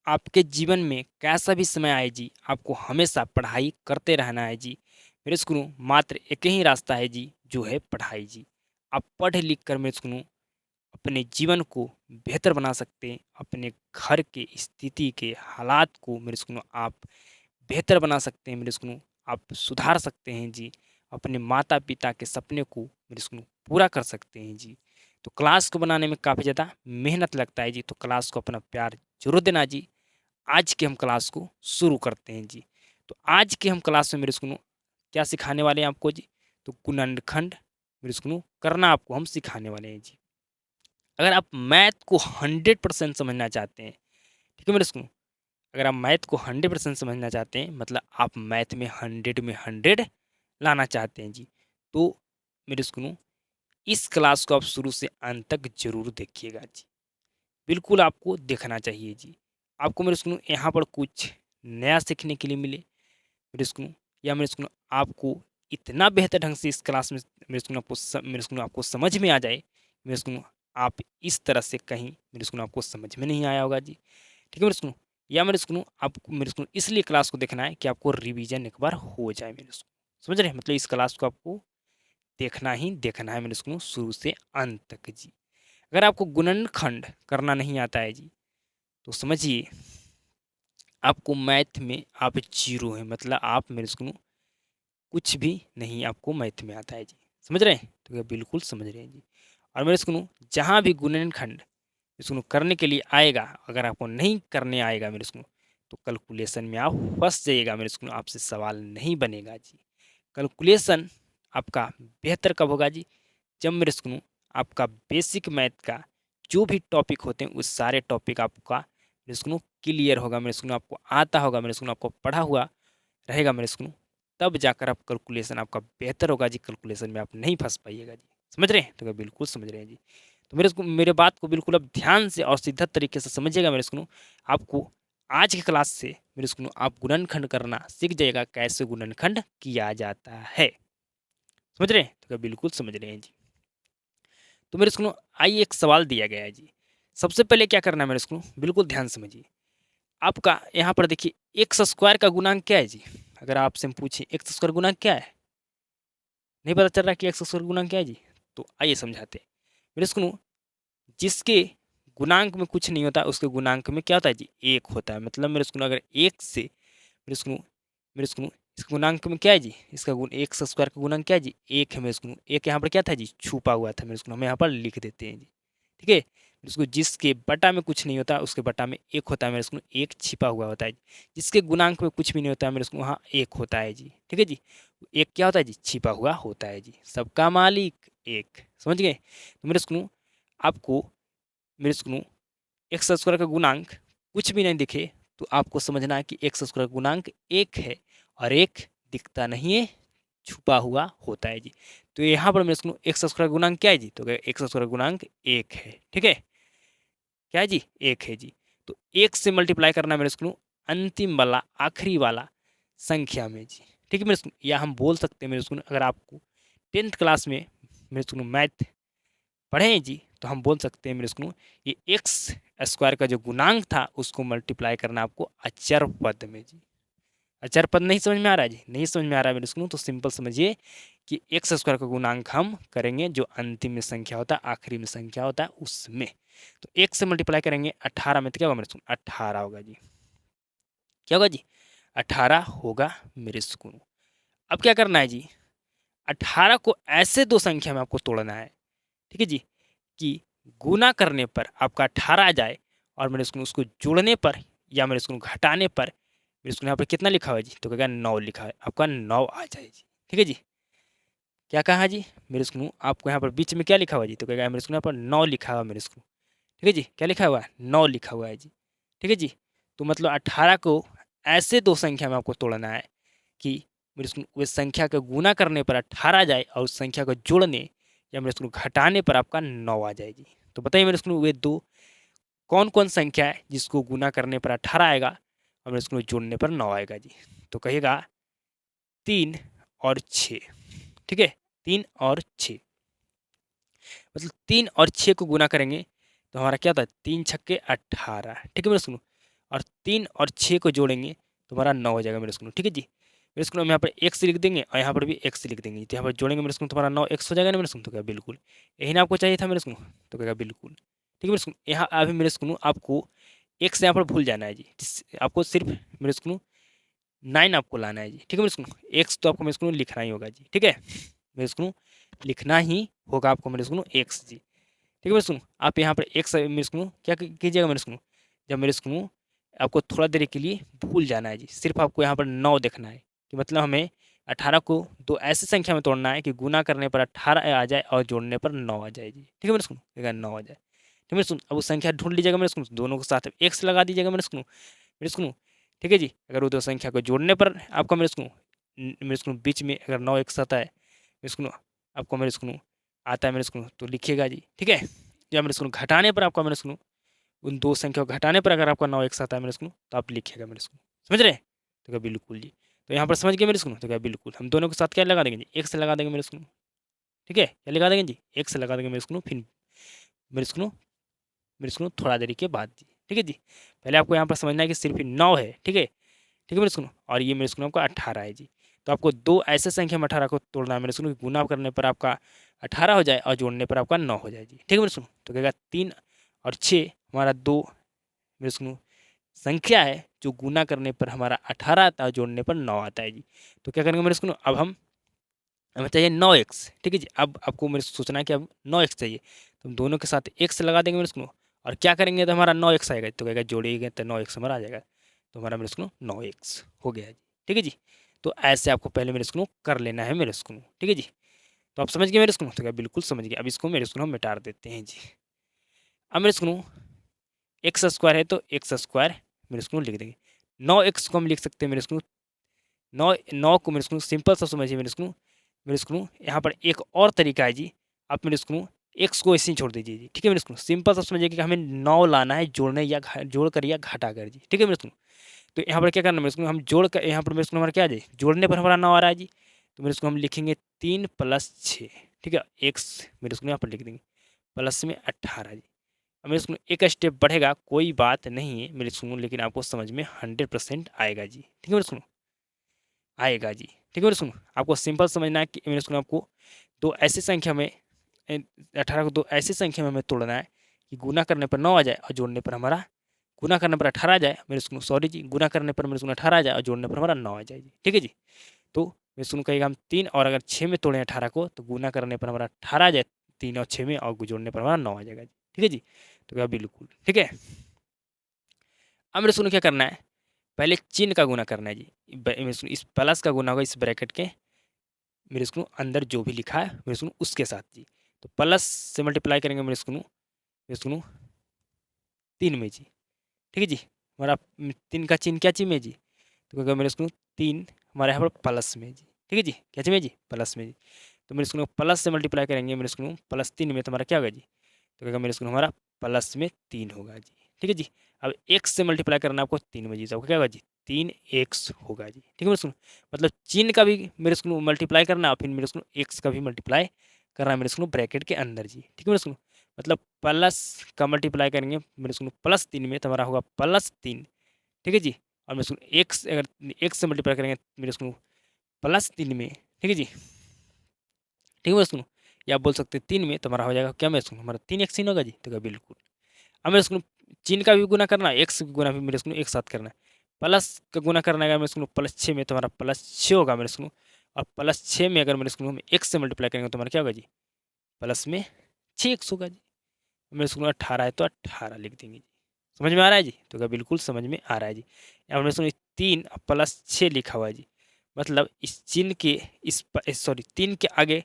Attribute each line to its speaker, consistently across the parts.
Speaker 1: आपके जीवन में कैसा भी समय आए जी, आपको हमेशा पढ़ाई करते रहना है जी। मेरे सुनो मात्र एक ही रास्ता है जी, जो है पढ़ाई जी। आप पढ़ लिख कर मेरे सुनो अपने जीवन को बेहतर बना सकते हैं। अपने घर के स्थिति के हालात को मेरे सुनो आप बेहतर बना सकते हैं। मेरे सुनो आप सुधार सकते हैं जी। अपने माता पिता के सपने को मेरे सुनो पूरा कर सकते हैं जी। तो क्लास को बनाने में काफ़ी ज़्यादा मेहनत लगता है जी, तो क्लास को अपना प्यार जरूर देना जी। आज के हम क्लास को शुरू करते हैं जी। तो आज के हम क्लास में मेरे सुनो क्या सिखाने वाले हैं आपको जी? तो गुणनखंड मेरे सुनो करना आपको हम सिखाने वाले हैं जी। अगर आप मैथ को 100% समझना चाहते हैं, ठीक है मेरे सुनो, अगर आप मैथ को 100% समझना चाहते हैं, मतलब आप मैथ में 100 में 100 लाना चाहते हैं जी, तो मेरे सुनो इस क्लास को आप शुरू से अंत तक ज़रूर देखिएगा जी। बिल्कुल आपको देखना चाहिए जी। आपको मेरे सुनो यहाँ पर कुछ नया सीखने के लिए मिले मेरे सुनो, या मेरे सुनो आपको इतना बेहतर ढंग से इस क्लास में मेरे सुनो मेरे सुनो आपको समझ में आ जाए, मेरे सुनो आप इस तरह से कहीं मेरे सुनो आपको समझ में नहीं आया होगा जी। ठीक है मेरे सुनो, या मेरे सुनो आपको मेरे सुनो इसलिए क्लास को देखना है कि आपको रिवीजन एक बार हो जाए मेरे सुनो। समझ रहे हैं? मतलब इस क्लास को आपको देखना ही देखना है मेरे सुनो शुरू से अंत तक जी। अगर आपको गुणनखंड करना नहीं आता है जी, तो समझिए आपको मैथ में आप ज़ीरो हैं, मतलब आप मेरे सुनो कुछ भी नहीं आपको मैथ में आता है जी। समझ रहे हैं? तो ये बिल्कुल समझ रहे हैं जी। और मेरे सुनो जहाँ भी गुणनखंड सुनो करने के लिए आएगा, अगर आपको नहीं करने आएगा मेरे सुनो, तो कैलकुलेशन में आप फँस जाइएगा मेरे सुनो, आपसे सवाल नहीं बनेगा जी। कैलकुलेशन आपका बेहतर कब होगा जी? जब मेरे सुनो आपका बेसिक मैथ का जो भी टॉपिक होते हैं, उस सारे टॉपिक आपका मेरे सुनो क्लियर होगा मेरे सुनो, आपको आता होगा मेरे सुनो, आपको पढ़ा हुआ रहेगा मेरे सुनो, तब जाकर आप कैलकुलेशन आपका बेहतर होगा जी। कैलकुलेशन में आप नहीं फँस पाइएगा जी। समझ रहे हैं? तो क्या बिल्कुल समझ रहे हैं जी। तो मेरे बात को बिल्कुल अब ध्यान से और सीधा तरीके से समझिएगा मेरे सुनो। आपको आज की क्लास से मेरे सुनो आप गुणनखंड करना सीख जाइएगा, कैसे गुणनखंड किया जाता है। समझ रहे हैं? तो क्या बिल्कुल समझ रहे हैं जी। तो मेरे सुनो आइए एक सवाल दिया गया है जी। सबसे पहले क्या करना है मेरे सुनो, बिल्कुल ध्यान से समझिए। आपका यहाँ पर देखिए एक्स स्क्वायर का गुणांक क्या है जी? अगर आपसे हम पूछें एक्स स्क्वायर गुणांक क्या है? नहीं पता चल रहा कि एक्स स्क्वायर गुणांक क्या है जी? तो आइए समझाते हैं। मेरे सुनो जिसके गुणांक में कुछ नहीं होता, उसके गुणांक में क्या होता है जी? एक होता है। मतलब मेरे सुनो अगर एक से मेरे सुनो इसका गुणांक में क्या है जी? इसका गुण एक्स स्क्वायर का गुणांक क्या है जी? एक है मेरे सुनो। एक यहाँ पर क्या था जी? छुपा हुआ था मेरे सुनो, हम यहाँ पर लिख देते हैं जी। ठीक है? उसको जिसके बटा में कुछ नहीं होता, उसके बटा में एक होता है मेरे सुनो, एक छिपा हुआ होता है। जिसके गुणांक में कुछ भी नहीं होता है मेरे सुनो, वहाँ एक होता है जी। ठीक है जी? एक क्या होता है जी? छिपा हुआ होता है जी। सबका मालिक एक। समझ गए? तो मेरे सुनो आपको मेरे सुनो एक्स स्क्वायर का गुणांक कुछ भी नहीं दिखे, तो आपको समझना है कि एक्स स्क्वायर का गुणांक एक है, और एक दिखता नहीं है, छुपा हुआ होता है जी। तो यहाँ पर मेरे सुनो एक्स स्क्वायर का गुणांक क्या है जी? तो एक्स स्क्वायर का गुणांक एक है। ठीक है? क्या है जी? एक है जी। तो एक से मल्टीप्लाई करना है मेरे सुनो अंतिम वाला आखिरी वाला संख्या में जी। ठीक है मेरे सुनो, या हम बोल सकते हैं मेरे सुनो, अगर आपको 10th क्लास में मेरे सुनो मैथ पढ़े हैं जी, तो हम बोल सकते हैं मेरे सुनो ये एक्स स्क्वायर का जो गुणांक था, उसको मल्टीप्लाई करना आपको अचर पद में जी। अचर पद नहीं समझ में आ रहा है जी? नहीं समझ में आ रहा है मेरे सुनो, तो सिंपल समझिए कि एक्स स्क्वायर का गुणांक हम करेंगे जो अंतिम में संख्या होता है, आखिरी में संख्या होता है उसमें। तो एक से मल्टीप्लाई करेंगे 18 में, तो क्या होगा मेरे सुनो? 18 होगा जी। क्या होगा जी? 18 होगा मेरे सुकून। अब क्या करना है जी? 18 को ऐसे दो संख्या में आपको तोड़ना है, ठीक है जी, कि गुना करने पर आपका 18 आ जाए, और मेरे उसको जोड़ने पर या मेरे उसको घटाने पर मेरे उसको यहाँ पर कितना लिखा हुआ है जी? तो कहेगा 9 लिखा है, आपका 9 आ जाए जी। ठीक है जी? क्या कहा जी? मेरे उसको आपको यहाँ पर बीच में क्या लिखा हुआ है जी? तो कहेगा मेरे उसको यहाँ पर 9 लिखा हुआ है मेरे उसको। ठीक है जी? क्या लिखा हुआ है? 9 लिखा हुआ है जी। ठीक है जी? तो मतलब 18 को ऐसे दो संख्या में आपको तोड़ना है कि मेरे उसको उस संख्या का गुना करने पर 18 आ जाए, और उस संख्या को जोड़ने या मेरे उसको घटाने पर आपका 9 आ जाए जी। तो बताइए मेरे उसको वे दो कौन-कौन संख्या है जिसको गुना करने पर 18 आएगा और मेरे उसको जोड़ने पर 9 आएगा जी? तो कहिएगा 3 और 6। ठीक है? 3 और 6, मतलब 3 और 6 को गुना करेंगे तो हमारा क्या होता है? 3 छक्के 18। ठीक है मेरे सुनो, और 3 और 6 को जोड़ेंगे तो हमारा 9 हो जाएगा मेरे स्कूल, ठीक है जी। मेरे स्कूल हम यहाँ पर x लिख देंगे और यहाँ पर भी x लिख देंगे, तो यहाँ पर जोड़ेंगे मेरे स्कूल तुम्हारा 9x हो जाएगा ना मेरे स्कूल, तो क्या बिल्कुल यही ना आपको चाहिए था मेरे स्कूल, तो क्या बिल्कुल ठीक है मेरे स्कूल। यहाँ अभी मेरे स्कूल आपको x यहाँ पर भूल जाना है जी, आपको सिर्फ मेरे स्कूल 9 आपको लाना है जी, ठीक है मेरे स्कूल। x तो आपको मेरे स्कूल लिखना ही होगा जी, ठीक है मेरे स्कूल, लिखना ही होगा आपको मेरे स्कूल x जी, ठीक है मेरे स्कूल। आप यहाँ पर x मेरे स्कूल क्या कीजिएगा मेरे स्कूल, जब मेरे स्कूल आपको थोड़ा देर के लिए भूल जाना है जी, सिर्फ आपको यहाँ पर 9 देखना है कि मतलब हमें 18 को दो ऐसी संख्या में तोड़ना है कि गुना करने पर 18 आ जाए और जोड़ने पर 9 आ जाए जी, ठीक है मेरे स्कूल, 9 आ जाए, ठीक है मेरे स्कूल। अब वो संख्या ढूंढ लीजिएगा मेरे स्कूल, दोनों के साथ x लगा दीजिएगा मेरे स्कूल, ठीक है जी। अगर वो दो संख्या को जोड़ने पर आपका मेरे स्कूल बीच में अगर 9x आता है मेरे स्कूल, आपको मेरे स्कूल आता है मेरे स्कूल तो लिखिएगा जी, ठीक है। या मेरे स्कूल घटाने पर आपका मेरे स्कूल उन दो संख्या को घटाने पर अगर आपका 9x आता है मेरे स्कूल तो आप लिखिएगा मेरे स्कूल, समझ रहे हैं, तो क्या बिल्कुल जी। तो यहाँ पर समझ गए मेरे स्कूल, तो क्या बिल्कुल हम दोनों के साथ क्या लगा देंगे जी, x लगा देंगे मेरे स्कूल, ठीक है, क्या लगा देंगे जी, x लगा देंगे मेरे स्कूल। फिर मेरे स्कूल थोड़ा देरी के बाद जी, ठीक है जी। पहले आपको यहाँ पर समझना है कि सिर्फ 9 है, ठीक है, ठीक है मेरे स्कूल, और ये मेरे स्कूल आपका 18 है जी। तो आपको दो ऐसे संख्या में 18 को तोड़ना है मेरे स्कूल, गुना करने पर आपका 18 हो जाए और जोड़ने पर आपका 9 हो जाए जी, ठीक है मेरे स्कूल। तो कहेगा 3 और 6 हमारा दो मेरे स्कूल संख्या है जो गुना करने पर हमारा 18 आता है और जोड़ने पर 9 आता है जी। तो क्या करेंगे मेरे स्कूल, अब हमें चाहिए 9x, ठीक है जी। अब आपको मेरे से सोचना है कि अब 9x चाहिए, तो हम दोनों के साथ x लगा देंगे मेरे स्कूल, और क्या करेंगे तो हमारा 9x आएगा, तो कहेगा जोड़िएगा तो 9x हमारा आ जाएगा, तो हमारा मेरे स्कूल 9x हो गया जी, ठीक है जी। तो ऐसे आपको पहले मेरे स्कूल कर लेना है मेरे स्कूल, ठीक है जी। तो आप समझ गए मेरे स्कूल, तो क्या बिल्कुल समझ गए। अब इसको मेरे स्कूल हम मिटा देते हैं जी। अब मेरे स्कूल एक्स स्क्वायर है तो एक्स स्क्वायर मेरे स्कूल लिख देंगे, 9x को हम लिख सकते हैं मेरे स्कूल, 9 को मेरे स्कूल सिंपल सा समझिए मेरे स्कूल यहाँ पर एक और तरीका है जी। आप मेरे स्कूल एक्स को ऐसे ही छोड़ दीजिए जी, ठीक है मेरे स्कूल, सिंपल सा समझिए कि हमें 9 लाना है जोड़ने या जोड़ कर या घटा कर जी, ठीक है मेरे स्कूल। तो यहाँ पर क्या करना है मेरे स्कूल, हम जोड़ कर यहाँ पर मेरे स्कूल हमारा क्या आ जाए, जोड़ने पर हमारा 9 आ रहा है जी, तो मेरे स्कूल हम लिखेंगे 3 + 6, ठीक है, एक्स मेरे स्कूल यहाँ पर लिख देंगे, प्लस में 18 जी। अब मेरे स्कूल एक स्टेप बढ़ेगा, कोई बात नहीं है मेरे स्कूल, लेकिन आपको समझ में 100% आएगा जी, ठीक है मेरे स्कूल, आएगा जी, ठीक है मेरे स्कूल। आपको सिंपल समझना है कि मेरे स्कूल आपको दो ऐसी संख्या में 18 को दो ऐसी संख्या में हमें तोड़ना है कि गुना करने पर 9 आ जाए और जोड़ने पर हमारा गुना करने पर 18 आ जाए मेरे स्कूल, सॉरी जी, गुना करने पर मेरे स्कूल 18 आ जाए और जोड़ने पर हमारा 9 आ जाए जी, ठीक है जी। तो मेरे स्कूल कहेगा हम 3 और अगर 6 में तोड़ें 18 को तो गुना करने पर हमारा 18 आ जाए 3 और 6 में, और जोड़ने पर हमारा 9 आ जाएगा जी, ठीक है जी। तो क्या बिल्कुल ठीक है। अब मेरे स्कूल क्या करना है, पहले चिन्ह का गुना करना है जी, इस प्लस का गुना होगा इस ब्रैकेट के मेरे स्कूल अंदर जो भी लिखा है मेरे स्कूल उसके साथ जी। तो प्लस से मल्टीप्लाई करेंगे मेरे स्कूल 3 में जी, ठीक है जी। हमारा 3 का चिन्ह क्या चिन्ह में जी, तो क्या मेरे स्कूल 3 हमारे यहाँ पर प्लस में जी, ठीक है जी, क्या चिन्ह में जी, प्लस में जी। तो मेरे स्कूल प्लस से मल्टीप्लाई करेंगे मेरे स्कूल +3 में, तो हमारा क्या होगा जी, तो क्या मेरे स्कूल हमारा प्लस में 3 होगा जी, ठीक है जी। अब एक्स से मल्टीप्लाई करना आपको 3 में जी, तो क्या होगा जी 3x होगा जी, ठीक है मेरे स्कूल। मतलब चिन्ह का भी मेरे स्कूल मल्टीप्लाई करना और फिर मेरे स्कूल एक्स का भी मल्टीप्लाई करना मेरे स्कूल ब्रैकेट के अंदर जी, ठीक है मेरे स्कूल। मतलब प्लस का मल्टीप्लाई करेंगे मेरे स्कूल +3 में तो हमारा होगा +3, ठीक है जी। और मेरे स्कूल एक्स अगर एक्स से मल्टीप्लाई करेंगे मेरे स्कूल +3 में, ठीक है जी, ठीक है मेरे स्कूल। या आप बोल सकते हैं 3 में, तो हमारा हो जाएगा क्या मेरे स्कूल, हमारा 3x ही होगा जी, तो क्या बिल्कुल। अब मेरे स्कूल चिन्ह का भी गुना करना है, एक्स का गुना भी मेरे स्कूल एक साथ करना है, प्लस का गुना करना है मेरे स्कूल +6 में, तो हमारा +6 होगा मेरे स्कूल। और +6 में अगर मेरे स्कूल हम एक्स से मल्टीप्लाई करेंगे तो हमारा क्या होगा जी, प्लस में 6x होगा जी। मेरे स्कूल में 18 है तो 18 लिख देंगे जी, समझ में आ रहा है जी, तो क्या बिल्कुल समझ में आ रहा है जी। यहाँ मेरे स्कूल 3 +6 लिखा हुआ है जी, मतलब इस चिन्ह के इस सॉरी 3 के आगे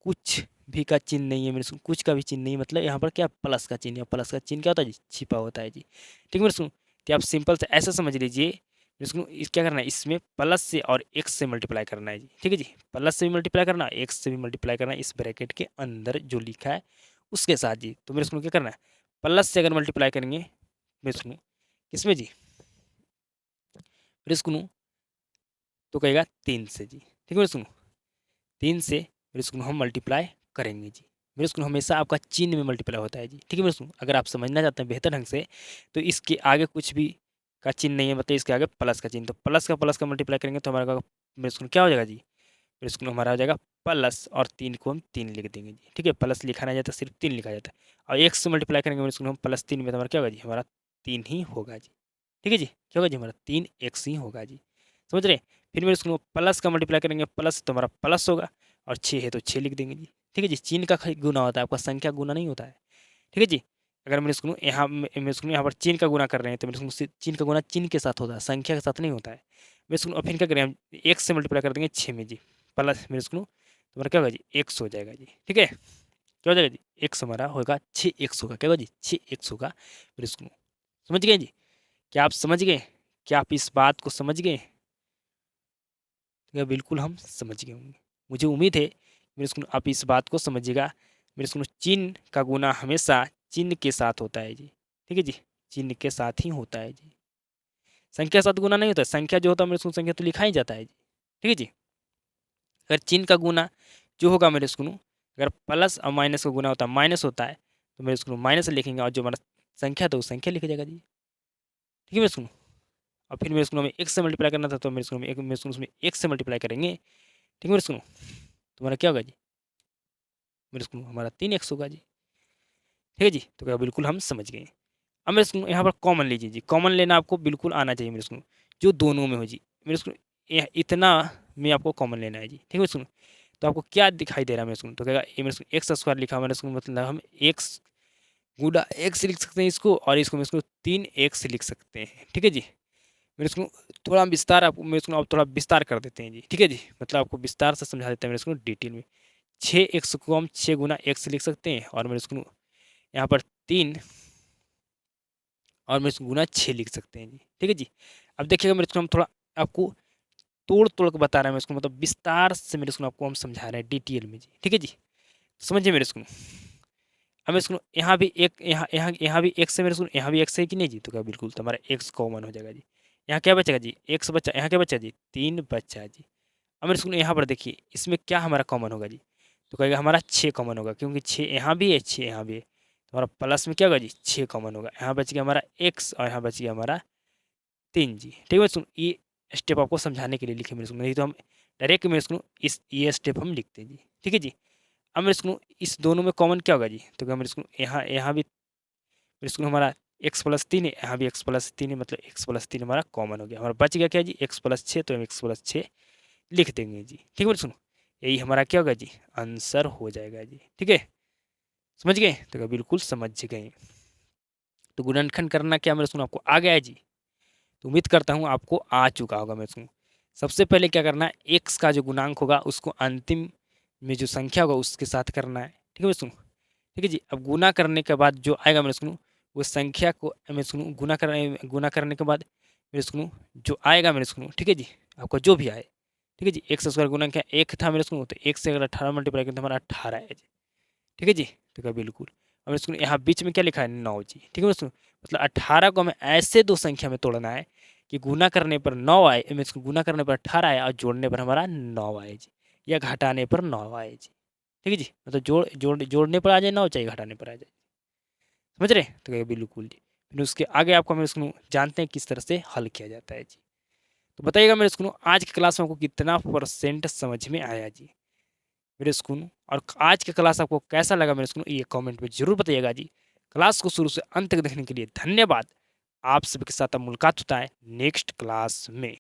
Speaker 1: कुछ भी का चिन्ह नहीं है मेरे स्कूल, कुछ का भी चिन्ह नहीं है, मतलब यहाँ पर क्या प्लस का चिन्ह है, प्लस का चिन्ह क्या होता है जी, छिपा होता है जी, ठीक है मेरे स्कूल। तो आप सिंपल से ऐसा समझ लीजिए मेरे स्कूल, इस क्या करना है, इसमें प्लस से और एक्स से मल्टीप्लाई करना है जी, ठीक है जी, प्लस से भी मल्टीप्लाई करना एक्स से भी मल्टीप्लाई करना है, इस ब्रैकेट के अंदर जो लिखा है उसके साथ जी। तो मेरे स्कूल क्या करना है, प्लस से अगर मल्टीप्लाई करेंगे मेरे स्कूल किसमें जी, मेरे स्कूल तो कहेगा 3 से जी, ठीक है मेरे स्कूल, 3 से मेरे स्कूल हम मल्टीप्लाई करेंगे जी। मेरे स्कूल हमेशा आपका चिन्ह में मल्टीप्लाई होता है जी, ठीक है मेरे स्कूल। अगर आप समझना चाहते हैं बेहतर ढंग से तो इसके आगे कुछ भी का चिन्ह नहीं है, मतलब इसके आगे प्लस का चिन्ह, तो प्लस का मल्टीप्लाई करेंगे तो हमारा मेरे स्कूल क्या हो जाएगा जी, मेरे स्कूल हमारा हो जाएगा प्लस और 3 को हम 3 लिख देंगे जी। ठीक है, प्लस लिखा नहीं जाता, सिर्फ 3 लिखा जाता है। और x से मल्टीप्लाई करेंगे मेरे स्कूल हम +3 में, तो हमारा क्या होगा जी, हमारा 3 ही होगा जी। ठीक है जी, क्या होगा जी, हमारा 3x ही होगा जी। समझ रहे? फिर मेरे स्कूल प्लस का मल्टीप्लाई करेंगे प्लस, तो हमारा प्लस होगा, और 6 है तो 6 लिख देंगे जी। ठीक है जी, चिन्ह का गुना होता है, आपका संख्या गुना नहीं होता है। ठीक है जी, अगर मेरे स्कूल यहाँ पर चिन्ह का गुना कर रहे हैं तो मेरे स्कूल चिन्ह का गुना चिन्ह के साथ होता है, संख्या के साथ नहीं होता है। मेरे स्कूल फिर क्या करें हम, x से मल्टीप्लाई कर देंगे 6 में जी, प्लस मेरे स्कूल तो हमारा क्या होगा जी, x हो जाएगा जी। ठीक है, क्या हो जाएगा जी, x हमारा होगा 6x होगा, क्या होगा जी, 6x होगा मेरे स्कूल। समझ गए जी? क्या आप समझ गए? क्या आप इस बात को समझ गए? क्या बिल्कुल हम समझ गए होंगे, मुझे उम्मीद है मेरे स्कूल आप इस बात को समझिएगा। मेरे स्कूल चिन्ह का गुना हमेशा चिन्ह के साथ होता है जी। ठीक है जी, चिन्ह के साथ ही होता है जी, संख्या के साथ गुना नहीं होता है। संख्या जो होता है मेरे स्कूल, संख्या तो लिखा ही जाता है जी। ठीक है जी, अगर चिन्ह का गुना जो होगा मेरे स्कूल, अगर प्लस और माइनस का गुना होता है, माइनस होता है, तो मेरे स्कूल माइनस लिखेंगे, और जो हमारा संख्या था वो संख्या लिखा जाएगा जी। ठीक है मेरे स्कूल, और फिर मेरे स्कूल में x से मल्टीप्लाई करना था, तो मेरे स्कूल में मेरे स्कूल में x से मल्टीप्लाई करेंगे। ठीक है मेरे स्कूल, तुम्हारा क्या होगा जी, मेरे स्कूल हमारा 3x होगा जी। ठीक है जी, तो क्या बिल्कुल हम समझ गए। अब मेरे स्कूल यहाँ पर कॉमन लीजिए जी, कॉमन लेना आपको बिल्कुल आना चाहिए मेरे स्कूल, जो दोनों में हो जी। मेरे स्कूल इतना में आपको कॉमन लेना है जी। ठीक है मेरे स्कूल, तो आपको क्या दिखाई दे रहा है मेरे स्कूल, तो कहेगा ये मेरे स्कूल एक्स स्क्वायर लिखा मेरे स्कूल, मतलब हम एक्स गुना एक्स लिख सकते हैं इसको, और इसको मेरे स्कूल 3x लिख सकते हैं। ठीक है जी, मेरे स्कूल थोड़ा हम विस्तार आपको मेरे स्कूल आप थोड़ा विस्तार कर देते हैं जी। ठीक है जी, मतलब आपको विस्तार से समझा देते हैं मेरे स्कूल डिटेल में। 6x को हम 6 गुना x लिख सकते हैं, और मेरे स्कूल यहाँ पर 3 और मेरे स्कूल गुना 6 लिख सकते हैं जी। ठीक है जी, अब देखिएगा मेरे स्कूल हम थोड़ा आपको तोड़ तोड़ के बता रहे हैं मेरे स्कूल, मतलब विस्तार से मेरे स्कूल आपको हम समझा रहे हैं डिटेल में जी। ठीक है जी, समझिए मेरे स्कूल। अब मेरे स्कूल यहाँ भी एक यहाँ भी x है मेरे स्कूल, यहाँ भी x है कि नहीं जी, तो क्या बिल्कुल तो हमारा x कॉमन हो जाएगा जी। यहाँ क्या बचेगा जी, x बचा, यहाँ क्या बचा जी, 3 बचा जी। अब मेरे स्कूल यहाँ पर देखिए इसमें क्या हमारा कॉमन होगा जी, तो कहेगा हमारा 6 कॉमन होगा, क्योंकि 6 यहाँ भी है 6 यहाँ भी है, तो हमारा प्लस में क्या होगा जी, 6 कॉमन होगा। यहाँ बच गया हमारा x, और यहाँ बच गया हमारा 3 जी। ठीक है, सुन ये स्टेप आपको समझाने के लिए लिखे मेरे स्कूल, नहीं तो हम डायरेक्ट मेरे स्कूल इस ये स्टेप हम लिखते हैं जी। ठीक है जी, अब मेरे स्कूल इस दोनों में कॉमन क्या होगा जी, तो क्या मेरे स्कूल यहाँ भी मेरे स्कूल हमारा x+3 है, यहाँ भी x+3 है, मतलब x+3 हमारा कॉमन हो गया। हमारा बच गया क्या जी, x+6, तो हम x+6 लिख देंगे जी। ठीक है मेरे सुनो, यही हमारा क्या होगा जी, आंसर हो जाएगा जी। ठीक है, समझ गए? तो क्या बिल्कुल समझ गए। तो गुणनखंड करना क्या मेरे सुनो आपको आ गया है जी, तो उम्मीद करता हूँ आपको आ चुका होगा मेरे सुनो। सबसे पहले क्या करना है, x का जो गुणांक होगा उसको अंतिम में जो संख्या होगा उसके साथ करना है। ठीक है मेरे सुनो, ठीक है जी। अब गुना करने के बाद जो आएगा मेरे सुनो, वो संख्या को मेरे सुनो गुना करने के बाद मेरे सुनो जो आएगा मेरे सुनो, ठीक है जी, आपका जो भी आए, ठीक है जी। x स्क्वायर गुना क्या एक था मेरे सुनो, तो एक से अगर 18 मल्टीप्लाई करें तो हमारा 18 है जी। ठीक है जी, तो क्या बिल्कुल। अब मेरे सुनो यहाँ बीच में क्या लिखा है, 9 जी। ठीक है मेरे सुनो, मतलब 18 को हमें ऐसे दो संख्या में तोड़ना है कि गुना करने पर 9 आए, मैं इसको गुना करने पर 18 आए, और जोड़ने पर हमारा 9 आए जी, या घटाने पर 9 आए जी। ठीक है जी, मतलब जोड़ने पर आ जाए 9, चाहिए घटाने पर आ जाए। समझ रहे? तो कहेगा बिल्कुल जी। फिर उसके आगे आपको मेरे स्कूल जानते हैं किस तरह से हल किया जाता है जी। तो बताइएगा मेरे स्कूल आज की क्लास में आपको कितना % समझ में आया जी मेरे स्कूल, और आज की क्लास आपको कैसा लगा मेरे स्कूल, ये कमेंट में जरूर बताइएगा जी। क्लास को शुरू से अंत तक देखने के लिए धन्यवाद। आप सभी के साथ अब मुलाकात होता है नेक्स्ट क्लास में।